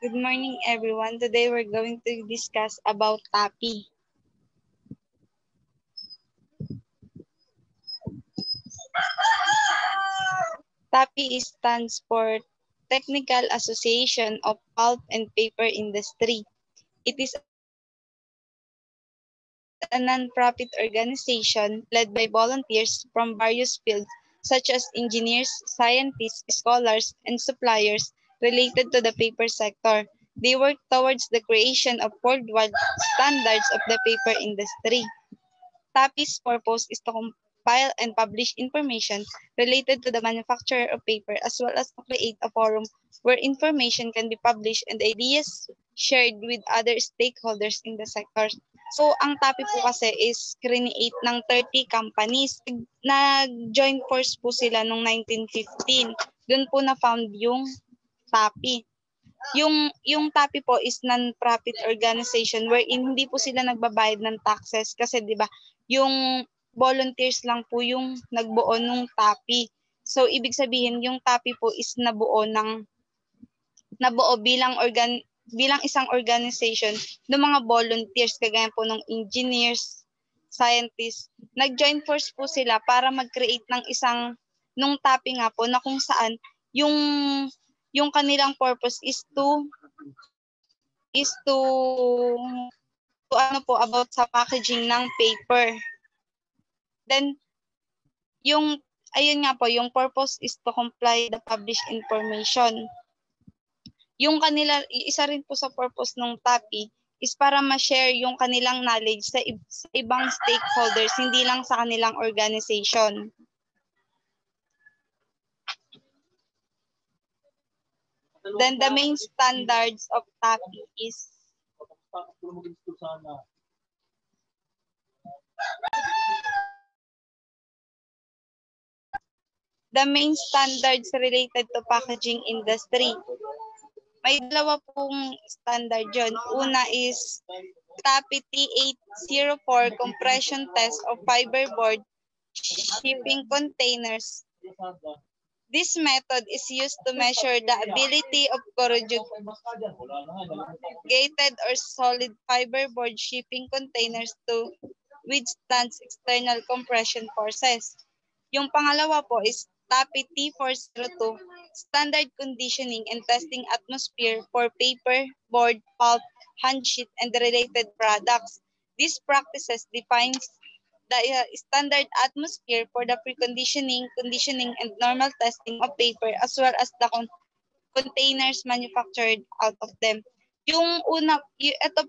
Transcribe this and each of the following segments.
Good morning, everyone. Today we're going to discuss about TAPI. TAPI stands for Technical Association of Pulp and Paper Industry. It is a non-profit organization led by volunteers from various fields such as engineers, scientists, scholars, and suppliers related to the paper sector. They work towards the creation of worldwide standards of the paper industry. TAPI's purpose is to compile and publish information related to the manufacture of paper as well as to create a forum where information can be published and ideas shared with other stakeholders in the sector. So, ang TAPI po kasi is create ng 30 companies. Nag-join force po sila noong 1915. Doon po na-found yung TAPI. Yung TAPI po is non-profit organization wherein hindi po sila nagbabayad ng taxes kasi 'di ba yung volunteers lang po yung nagbuo ng TAPI. So ibig sabihin yung TAPI po is nabuo bilang isang organization ng mga volunteers kagaya po ng engineers, scientists. Nag-join force po sila para mag-create ng nung TAPI nga po na kung saan yung kanilang purpose is to ano po about sa packaging ng paper. Then ayun nga po, yung purpose is to comply the published information. Yung isa rin po sa purpose ng TAPI is para ma-share yung kanilang knowledge sa ibang stakeholders, hindi lang sa kanilang organization. Then the main standards of TAPI is the main standards related to packaging industry. May dalawa pong standard yun. Una is TAPI T804 compression test of fiberboard shipping containers. This method is used to measure the ability of corrugated or solid fiberboard shipping containers to withstand external compression forces. Yung pangalawa po is TAPI T402, Standard Conditioning and Testing Atmosphere for Paper, Board, Pulp, Handsheet, and related products. These practices defines the standard atmosphere for the preconditioning, conditioning, and normal testing of paper as well as the containers manufactured out of them. Yung una, ito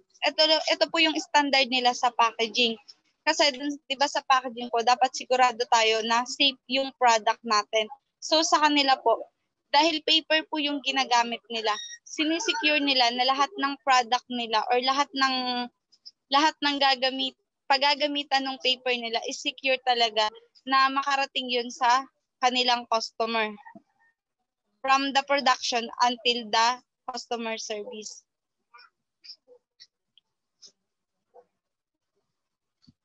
po yung standard nila sa packaging. Kasi di ba sa packaging po, dapat sigurado tayo na safe yung product natin. So sa kanila po, dahil paper po yung ginagamit nila, sinisecure nila na lahat ng product nila or lahat ng paggagamitan ng paper nila is secure talaga na makarating yun sa kanilang customer. From the production until the customer service.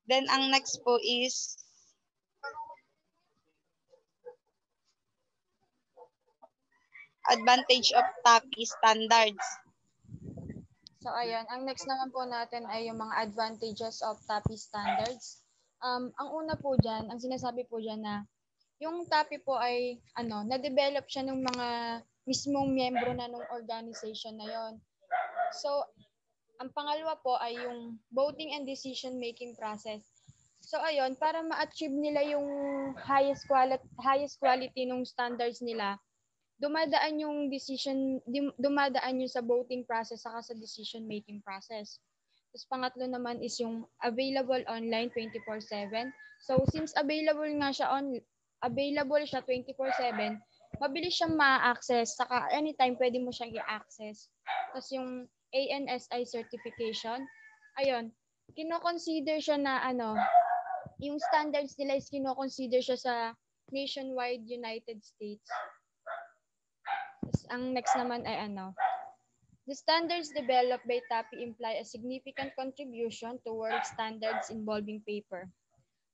Then ang next po is advantage of TAPI standards. So ayan, ang next naman po natin ay yung mga advantages of TAPI standards. Ang una po diyan, ang sinasabi po diyan na yung TAPI po ay na-develop siya ng mga mismong miyembro na ng organization na yon. So ang pangalawa po ay yung voting and decision making process. So ayun, para ma-achieve nila yung highest quality ng standards nila, dumadaan yung sa voting process saka sa decision making process. Tapos pangatlo naman is yung available online 24/7. So since available siya 24/7, mabilis siyang ma-access saka anytime pwede mo siyang i-access. Tapos yung ANSI certification, ayun, kino-consider siya na yung standards nila is kino-consider siya sa nationwide United States. Ang next naman ay the standards developed by TAPI imply a significant contribution towards standards involving paper.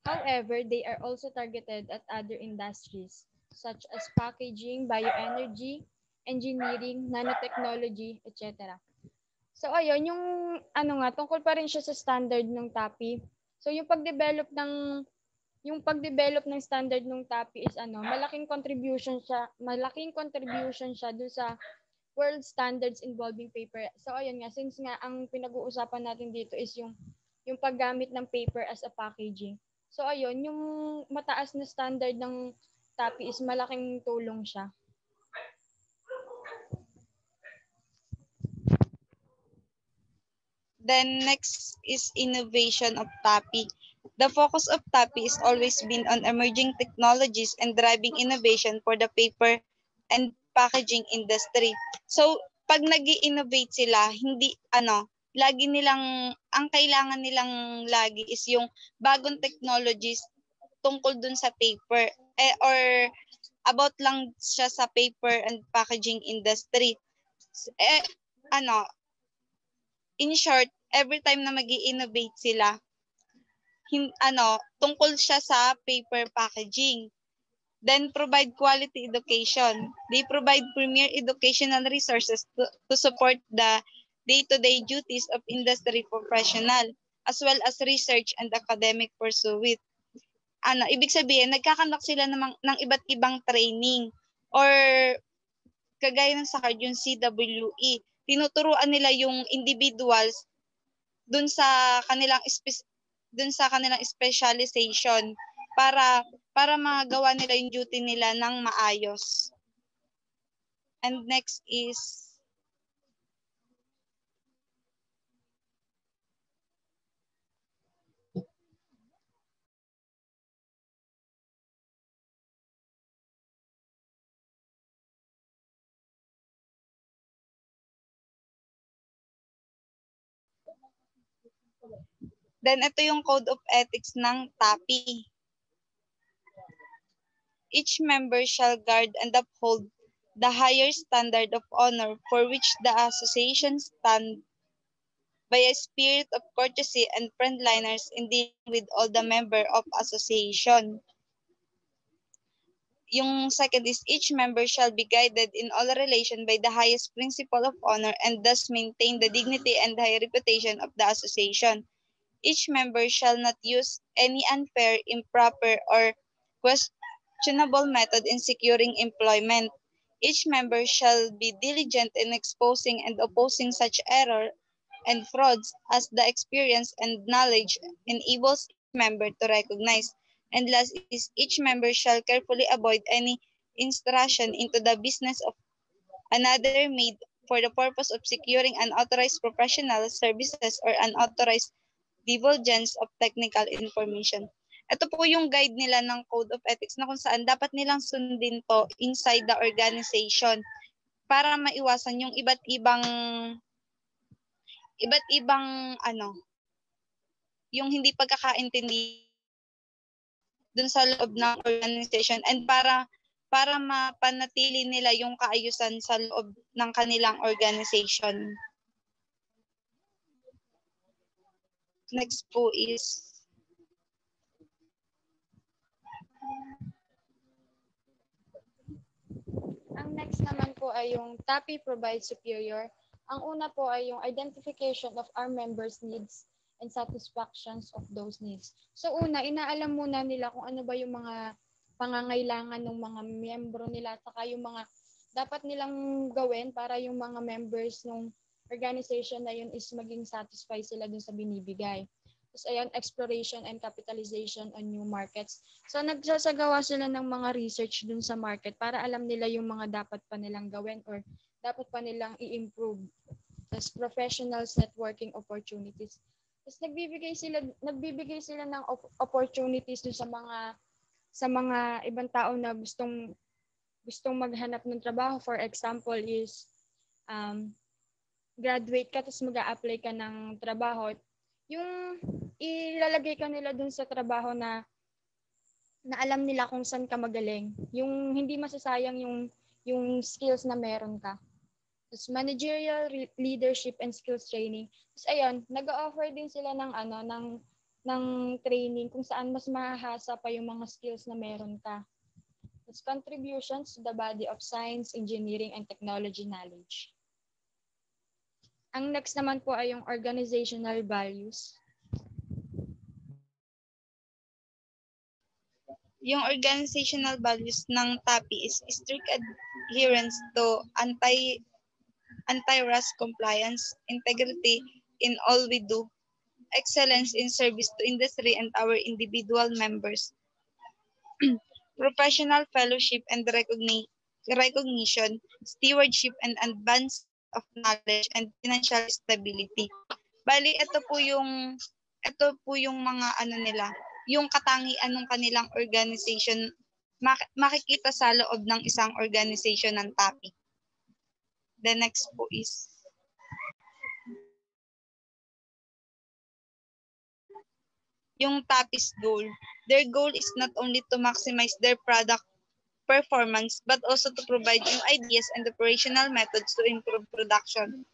However, they are also targeted at other industries such as packaging, bioenergy, engineering, nanotechnology, etc. So ayun, yung tungkol pa rin siya sa standard ng TAPI. So yung pag-develop ng standard ng TAPI is malaking contribution siya dun sa world standards involving paper. So ayun nga, since nga ang pinag-uusapan natin dito is yung paggamit ng paper as a packaging. So ayun, yung mataas na standard ng TAPI is malaking tulong siya. Then next is innovation of TAPI. The focus of TAPI is always been on emerging technologies and driving innovation for the paper and packaging industry. So, pag nag-i-innovate sila, hindi lagi nilang ang kailangan nilang lagi is yung bagong technologies tungkol dun sa paper or about lang siya sa paper and packaging industry. Eh, ano, in short, every time na magi-innovate sila, tungkol siya sa paper packaging. Then provide quality education. They provide premier educational resources to support the day-to-day duties of industry professional as well as research and academic pursuit. Ibig sabihin, nagkakandak sila ng iba't ibang training or kagaya ng sa card, yung CWE. Tinuturuan nila yung individuals dun sa kanilang specialization para magawa nila yung duty nila ng maayos. And next is then ito yung code of ethics ng TAPI. Each member shall guard and uphold the higher standard of honor for which the association stands by a spirit of courtesy and friendliness in dealing with all the member of association. Yung second is each member shall be guided in all relation by the highest principle of honor and thus maintain the dignity and high reputation of the association. Each member shall not use any unfair, improper, or questionable method in securing employment. Each member shall be diligent in exposing and opposing such error and frauds as the experience and knowledge enables each member to recognize. And last is each member shall carefully avoid any intrusion into the business of another made for the purpose of securing unauthorized professional services or unauthorized divulgence of technical information. Ito po yung guide nila ng Code of Ethics na kung saan dapat nilang sundin to inside the organization para maiwasan yung iba't ibang yung hindi pagkakaintindi dun sa loob ng organization and para mapanatili nila yung kaayusan sa loob ng kanilang organization. Next po is Ang next naman po ay yung TAPI provides superior. Ang una po ay yung identification of our members' needs and satisfactions of those needs. So una, inaalam muna nila kung ano ba yung mga pangangailangan ng mga miyembro nila at saka yung mga dapat nilang gawin para yung mga members ng organization na yun is maging satisfied sila dun sa binibigay. Tapos ayan, exploration and capitalization on new markets. So nagsasagawa sila ng mga research dun sa market para alam nila yung mga dapat pa nilang gawin or dapat pa nilang i-improve. Tapos professionals networking opportunities. Tapos nagbibigay sila ng opportunities dun sa mga ibang tao na gustong maghanap ng trabaho. For example is graduate ka tapos mag-a-apply ka ng trabaho. Yung ilalagay ka nila dun sa trabaho na alam nila kung saan ka magaling. Yung hindi masasayang yung skills na meron ka. Tapos managerial leadership and skills training. Tapos ayun, nag-offer din sila ng training kung saan mas mahahasa pa yung mga skills na meron ka. its contributions to the body of science, engineering, and technology knowledge. Ang next naman po ay yung organizational values. Yung organizational values ng TAPI is strict adherence to anti-rust compliance, integrity in all we do, excellence in service to industry and our individual members, professional fellowship and recognition, stewardship and advance of knowledge and financial stability. Bali, ito po yung mga nila, yung katangian ng kanilang organization makikita sa loob ng isang organization ng TAPI. The next po is yung TAPI's goal. Their goal is not only to maximize their product performance but also to provide new ideas and operational methods to improve production.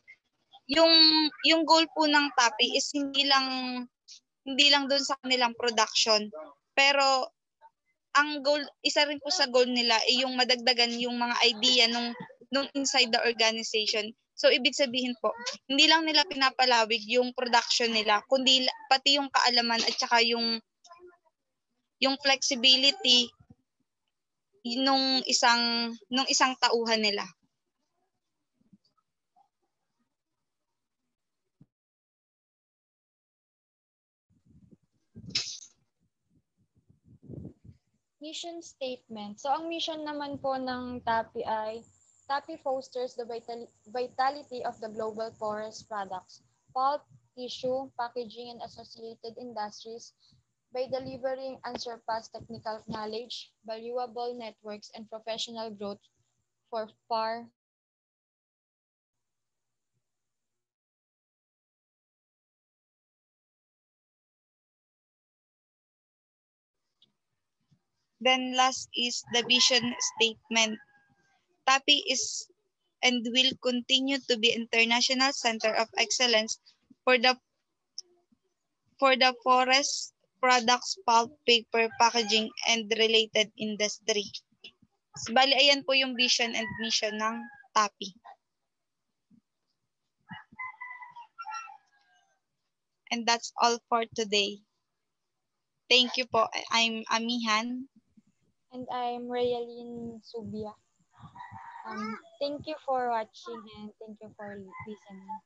Yung goal po ng TAPI is hindi lang doon sa kanilang production, pero ang goal, isa rin po sa goal nila ay yung madagdagan yung mga idea nung inside the organization. So ibig sabihin po, hindi lang nila pinapalawig yung production nila, kundi pati yung kaalaman at saka yung flexibility nung isang tauhan nila. Mission statement. So, ang mission naman po ng TAPI ay, TAPI fosters the vitality of the global forest products, pulp, tissue, packaging, and associated industries by delivering unsurpassed technical knowledge, valuable networks, and professional growth for far. Then last is the vision statement. TAPI is and will continue to be international center of excellence for the forest products, pulp, paper, packaging, and related industry. Bali, ayan po yung vision and mission ng TAPI. And that's all for today. Thank you po. I'm Amihan. And I'm Rayaline Subia. Thank you for watching and thank you for listening.